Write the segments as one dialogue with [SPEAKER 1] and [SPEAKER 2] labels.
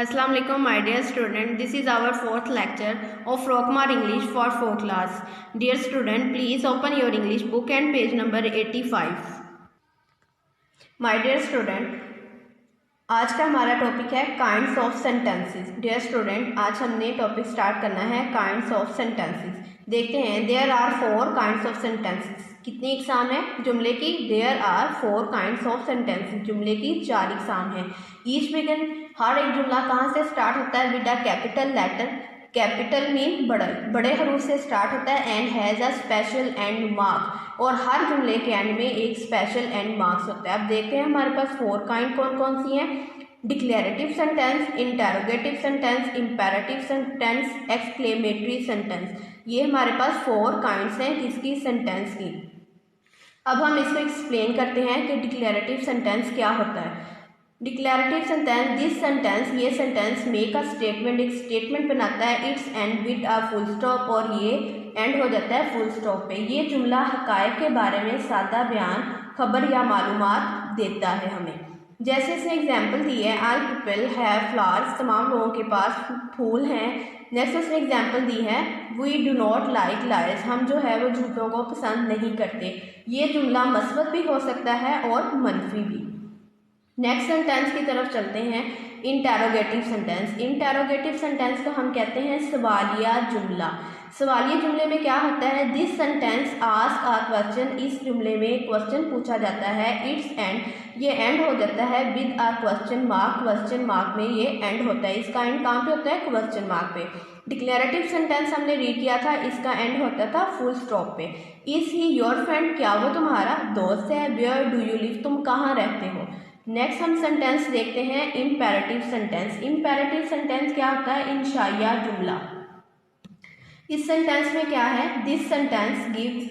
[SPEAKER 1] Assalamu alaikum, my dear student. This is our fourth lecture of Rockmar English for 4th class. Dear student, please open your English book and page number 85. My dear student, आज का हमारा topic है kinds of sentences. Dear student, आज हमने topic start करना है kinds of sentences. देखते हैं, there are 4 kinds of sentences. कितनी इकसाम है जुमले की? There are 4 kinds of sentences. जुमले की 4 इकसाम है। ईच बिगिन, हर एक जुमला कहाँ से स्टार्ट होता है? With a capital letter. Capital mean बड़े हरूफ से स्टार्ट होता है। And has a special end mark, और हर जुमले के एंड में एक स्पेशल एंड मार्क्स होता है। अब देखते हैं हमारे पास 4 काइंड कौन कौन सी हैं। Declarative sentence, interrogative sentence, imperative sentence, exclamatory sentence. ये हमारे पास 4 काइंड्स हैं किसकी? सेंटेंस की। अब हम इसको एक्सप्लेन करते हैं कि डिक्लेरेटिव सेंटेंस क्या होता है। डिक्लेरेटिव सेंटेंस, दिस सेंटेंस, ये सेंटेंस मेक अ स्टेटमेंट, एक स्टेटमेंट बनाता है। It's and with a full stop, और ये एंड हो जाता है फुल स्टॉप पे। ये जुमला हकायक के बारे में सादा बयान, खबर या मालूमात देता है हमें। जैसे इसने एग्जाम्पल दी है, ऑल पीपल हैव फ्लावर्स, तमाम लोगों के पास फूल हैं। नेक्स्ट उसने एग्जाम्पल दी है, we do not like liars, हम जो है वो झूठों को पसंद नहीं करते। ये जुमला मस्बत भी हो सकता है और मनफी भी। नेक्स्ट सेंटेंस की तरफ चलते हैं, इंटेरोगेटिव सेंटेंस। इंटेरोगेटिव सेंटेंस को हम कहते हैं सवालिया जुमला। सवालिया जुमले में क्या होता है? This sentence ask a question, इस जुमले में क्वेश्चन पूछा जाता है। इट्स एंड, ये एंड हो जाता है with a question mark, question mark में ये एंड होता है। इसका एंड कहाँ पे होता है? क्वेश्चन मार्क पे। डिक्लेरेटिव सेंटेंस हमने रीड किया था, इसका एंड होता था फुल स्टॉप पे। इज ही योर फ्रेंड, क्या वो तुम्हारा दोस्त है? वेयर डू यू लिव, तुम कहाँ रहते हो? नेक्स्ट हम सेंटेंस देखते हैं इंपेरेटिव सेंटेंस। इंपेरेटिव सेंटेंस क्या होता है? इंशाइया जुमला। इस सेंटेंस में क्या है? This sentence gives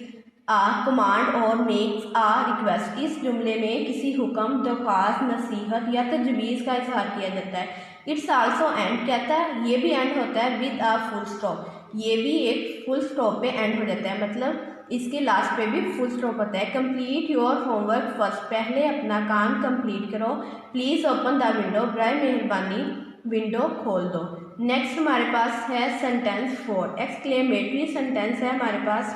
[SPEAKER 1] a command और मेक्स आ रिक्वेस्ट, इस जुमले में किसी हुक्म, दरख्वास्त, नसीहत या तजवीज़ का इजहार किया जाता है। इट्स आल्सो एंड, कहता है ये भी एंड होता है विद आ फुल स्टॉप, ये भी एक फुल स्टॉप पे एंड हो जाता है, मतलब इसके लास्ट पे भी फुल स्टॉप होता है। कंप्लीट योर होमवर्क फर्स्ट, पहले अपना काम कंप्लीट करो। प्लीज़ ओपन द विंडो, बराए मेहरबानी विंडो खोल दो। नेक्स्ट हमारे पास है सेंटेंस 4, एक्सक्लेमेटरी सेंटेंस है हमारे पास।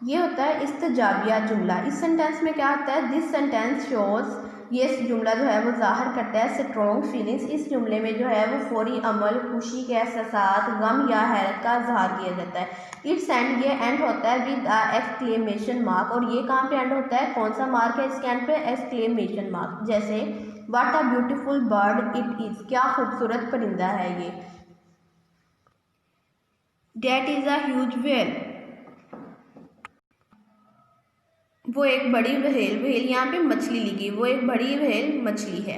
[SPEAKER 1] ये होता है इस्तजाबिया जुमला। इस सेंटेंस में क्या होता है? दिस सेंटेंस शोज, ये जुमला जो है वो जाहिर करता है स्ट्रॉन्ग फीलिंग्स, इस जुमले में जो है वो फौरी अमल, खुशी के एहसास, गम या हैरत का इजहार किया जाता है। इट्स एंड, ये एंड होता है विद अ एक्सक्लेमेशन मार्क, और ये कहाँ पे एंड होता है? कौन सा मार्क है इसके एंड पे? Exclamation mark. जैसे what a beautiful bird it is, क्या खूबसूरत परिंदा है ये। That is a huge whale, वो एक बड़ी व्हेल, व्हेल यहाँ पे मछली लिखी, वो एक बड़ी व्हेल मछली है।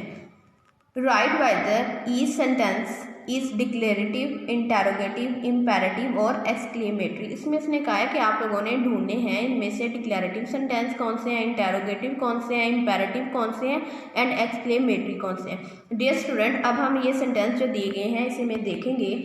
[SPEAKER 1] Write whether, each sentence is declarative, interrogative, imperative और एक्सक्लेमेटरी। इसमें इसने कहा है कि आप लोगों ने ढूंढने हैं इनमें से डिक्लेरेटिव सेंटेंस कौन से हैं, इंटेरोगेटिव कौन से हैं, इंपेरेटिव कौन से हैं एंड एक्सक्लेमेटरी कौन से हैं। डियर स्टूडेंट, अब हम ये सेंटेंस जो दिए गए हैं इसे में देखेंगे।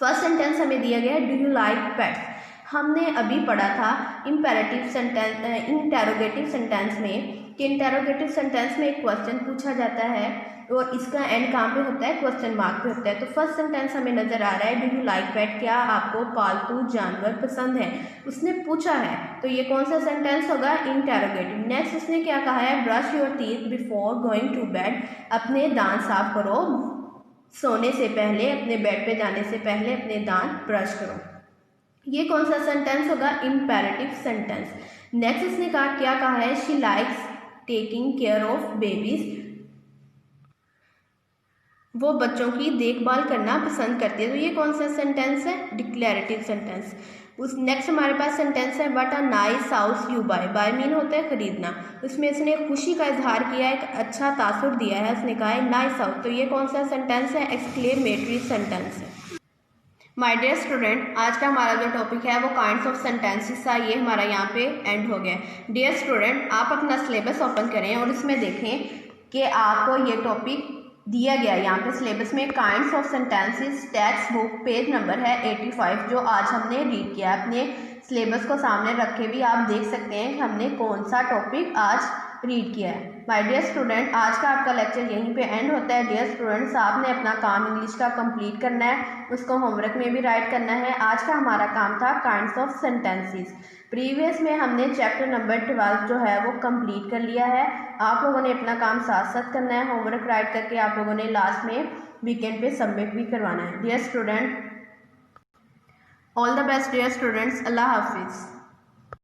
[SPEAKER 1] फर्स्ट सेंटेंस हमें दिया गया है, डू यू लाइक पेट्स। हमने अभी पढ़ा था इंपेरेटिव सेंटेंस, इंटेरोगेटिव सेंटेंस में, कि इंटेरोगेटिव सेंटेंस में एक क्वेश्चन पूछा जाता है और इसका एंड कहाँ पे होता है? क्वेश्चन मार्क पे होता है। तो फर्स्ट सेंटेंस हमें नजर आ रहा है, डू यू लाइक पेट, क्या आपको पालतू जानवर पसंद है? उसने पूछा है, तो ये कौन सा सेंटेंस होगा? इंटेरोगेटिव। नेक्स्ट उसने क्या कहा है? Brush your teeth before going to bed, अपने दांत साफ करो सोने से पहले, अपने बेड पे जाने से पहले अपने दांत ब्रश करो। ये कौन सा सेंटेंस होगा? Imperative sentence. नेक्स्ट इसने कहा, क्या कहा है? She likes taking care of babies, वो बच्चों की देखभाल करना पसंद करती है। तो ये कौन सा सेंटेंस है? Declarative sentence. उस नेक्स्ट हमारे पास सेंटेंस है, what a nice house you buy, buy mean होता है खरीदना। उसमें इसने खुशी का इजहार किया है, एक अच्छा तासुर दिया है, उसने कहा है नाइस हाउस। तो ये कौन सा सेंटेंस है? एक्सक्लेमेटरी सेंटेंस है। माय डियर स्टूडेंट, आज का हमारा जो टॉपिक है वो काइंड्स ऑफ सेंटेंसेस था, ये हमारा यहाँ पे एंड हो गया। डियर स्टूडेंट, आप अपना सिलेबस ओपन करें और इसमें देखें कि आपको ये टॉपिक दिया गया है। यहाँ पे सिलेबस में kinds of sentences, text book, page number है 85, जो आज हमने रीड किया। अपने सिलेबस को सामने रख के भी आप देख सकते हैं कि हमने कौन सा टॉपिक आज रीड किया है। माय डियर स्टूडेंट, आज का आपका लेक्चर यहीं पे एंड होता है। डियर स्टूडेंट्स, आपने अपना काम इंग्लिश का कंप्लीट करना है, उसको होमवर्क में भी राइट करना है। आज का हमारा काम था काइंड्स ऑफ सेंटेंसेस। प्रीवियस में हमने चैप्टर नंबर 12 जो है वो कंप्लीट कर लिया है। आप लोगों ने अपना काम साथ साथ करना है, होमवर्क राइट करके आप लोगों ने लास्ट में वीकेंड पे सबमिट भी करवाना है। Dear student, all the best dear students, अल्लाह हाफिज़।